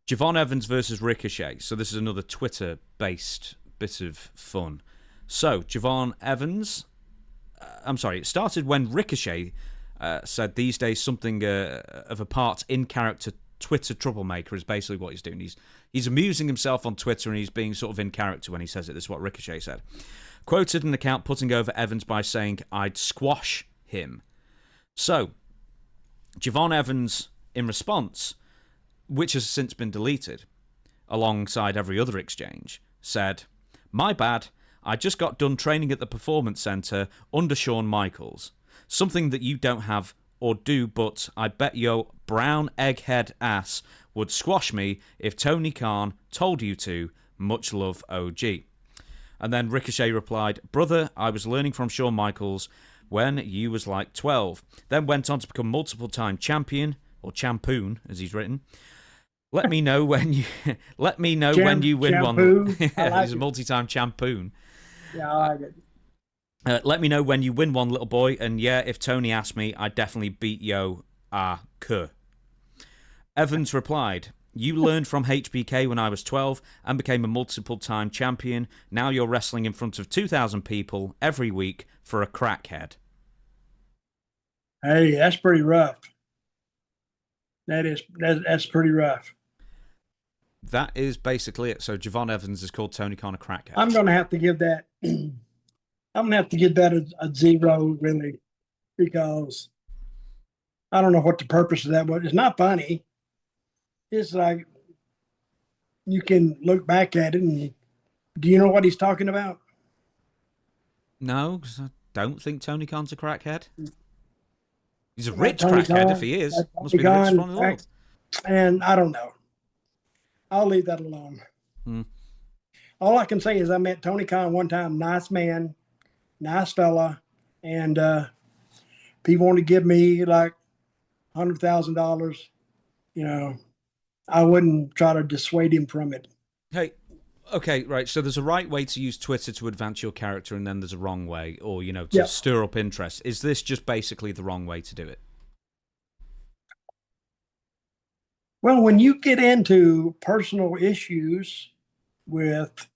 Javon Evans versus Ricochet. So this is another Twitter-based bit of fun. So Javon Evans, it started when Ricochet said these days something of a part in character Twitter troublemaker is basically what he's doing. He's amusing himself on Twitter and he's being sort of in character when he says it. This is what Ricochet said. Quoted an account putting over Evans by saying, "I'd squash him." So Javon Evans, in response, which has since been deleted, alongside every other exchange, said, "My bad, I just got done training at the Performance Center under Shawn Michaels. Something that you don't have or do, but I bet your brown egghead ass would squash me if Tony Khan told you to. Much love, OG." And then Ricochet replied, "Brother, I was learning from Shawn Michaels when you was like 12. Then went on to become multiple-time champion, or champoon, as he's written. Let me know when you when you win one." He's a multi-time champoon. Yeah, I like it. Let me know when you win one, little boy. And yeah, if Tony asked me, I'd definitely beat yo. Kuh. Evans replied, "You learned from HBK when I was 12 and became a multiple-time champion. Now you're wrestling in front of 2,000 people every week for a crackhead." Hey, that's pretty rough. That's pretty rough. That is basically it. So Javon Evans is called Tony Khan a crackhead. I'm going to have to give that. I'm going to have to give that a 0, really, because I don't know what the purpose of that was. It's not funny. It's like you can look back at it and do you know what he's talking about? No, because I don't think Tony Khan's a crackhead. He's a rich crackhead if he is. Must be the richest one in the world. And I don't know. I'll leave that alone. All I can say is I met Tony Khan one time. Nice man, nice fella, and people want to give me like $100,000. You know, I wouldn't try to dissuade him from it. Hey, okay, right. So there's a right way to use Twitter to advance your character, and then there's a wrong way, or to stir up interest. Is this just basically the wrong way to do it? Well, when you get into personal issues with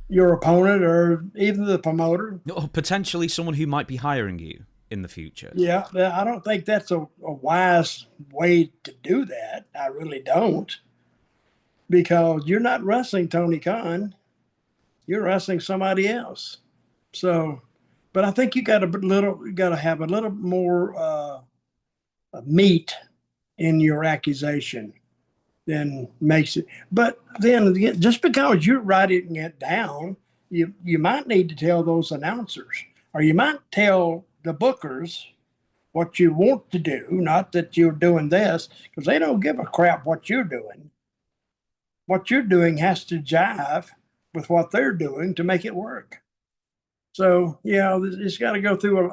your opponent or even the promoter, or potentially someone who might be hiring you in the future. Yeah, I don't think that's a wise way to do that. I really don't. Because you're not wrestling Tony Khan. You're wrestling somebody else. So, but I think you got to have a little more meat in your accusation than makes it. But then again, just because you're writing it down, you might need to tell those announcers, or you might tell the bookers what you want to do, not that you're doing this, because they don't give a crap what you're doing. What you're doing has to jive with what they're doing to make it work. So, it's got to go through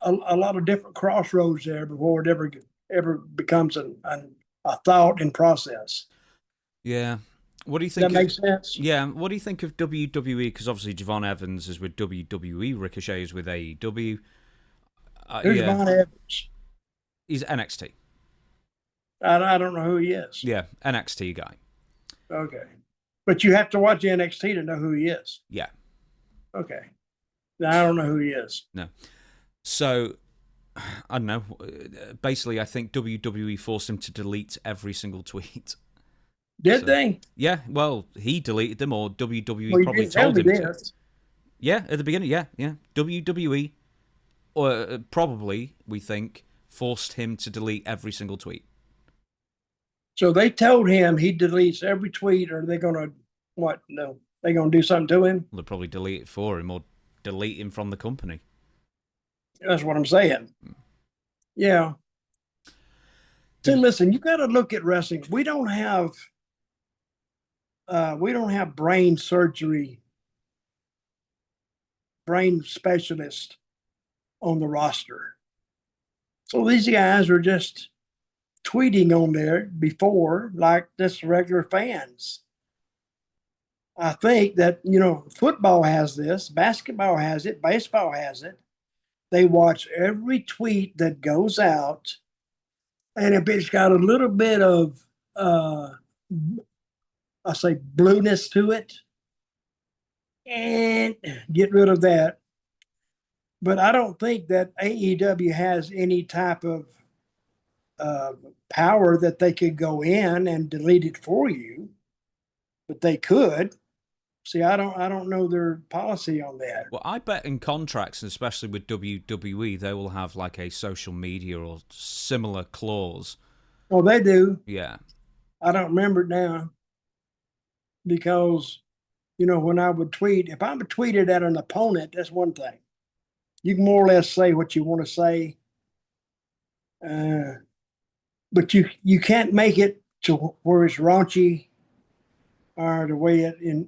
a lot of different crossroads there before it ever becomes a thought and process. Yeah. What do you think? That makes sense? Yeah. What do you think of WWE? Because obviously Javon Evans is with WWE, Ricochet is with AEW. Who's Javon Evans? He's NXT. I don't know who he is. Yeah, NXT guy. Okay. But you have to watch NXT to know who he is. Yeah. Okay. I don't know who he is. No. So, I don't know. Basically, I think WWE forced him to delete every single tweet. Did they? Yeah. Well, he deleted them, or WWE probably told him to. Yeah, at the beginning, yeah. WWE, or probably, we think, forced him to delete every single tweet. So they told him he deletes every tweet, or are they going to, what? No, they going to do something to him? They'll probably delete it for him, or delete him from the company. That's what I'm saying. Yeah. See, listen, you got to look at wrestling. We don't have brain surgery, brain specialists on the roster. So these guys are just tweeting on there before like just regular fans. I think that, football has this, basketball has it, baseball has it. They watch every tweet that goes out, and if it's got a little bit of uh, I say blueness to it, and get rid of that. But I don't think that AEW has any type of uh, power that they could go in and delete it for you, but they could. See, I don't know their policy on that. Well, I bet in contracts, and especially with WWE, they will have like a social media or similar clause. Oh, they do. Yeah. I don't remember it now because, you know, when I would tweet, if I would tweet it at an opponent, that's one thing. You can more or less say what you want to say, but you can't make it to where it's raunchy or the way it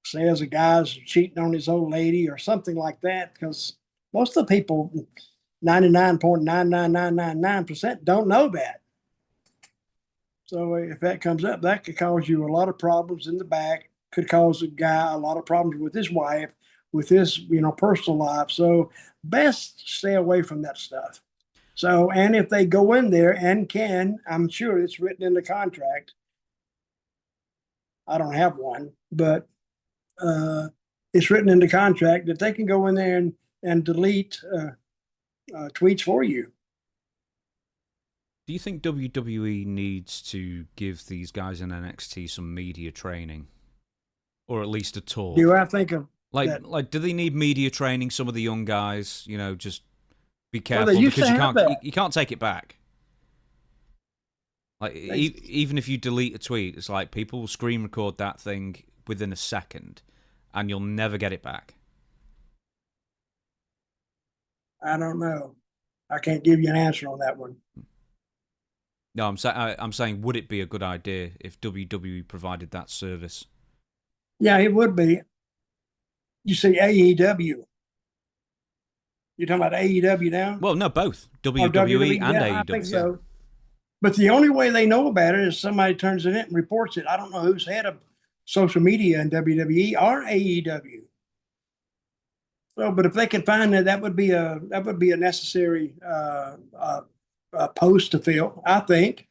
says a guy's cheating on his old lady or something like that. Because most of the people, 99.99999% don't know that. So if that comes up, that could cause you a lot of problems in the back. Could cause a guy a lot of problems with his wife, with his personal life. So best stay away from that stuff. So, and if they go in there and can, I'm sure it's written in the contract. I don't have one, but it's written in the contract that they can go in there and delete tweets for you. Do you think WWE needs to give these guys in NXT some media training, or at least a talk? Do I think of like do they need media training? Some of the young guys, just be careful well, because you can't take it back. Like even if you delete a tweet, it's like people will screen record that thing within a second, and you'll never get it back. I don't know. I can't give you an answer on that one. No, I'm saying, would it be a good idea if WWE provided that service? Yeah, it would be. You see AEW. You're talking about AEW now? Well, no, both WWE and AEW. I think so. But the only way they know about it is somebody turns it in and reports it. I don't know who's head of social media in WWE or AEW. So, but if they could find that would be a necessary post to fill, I think.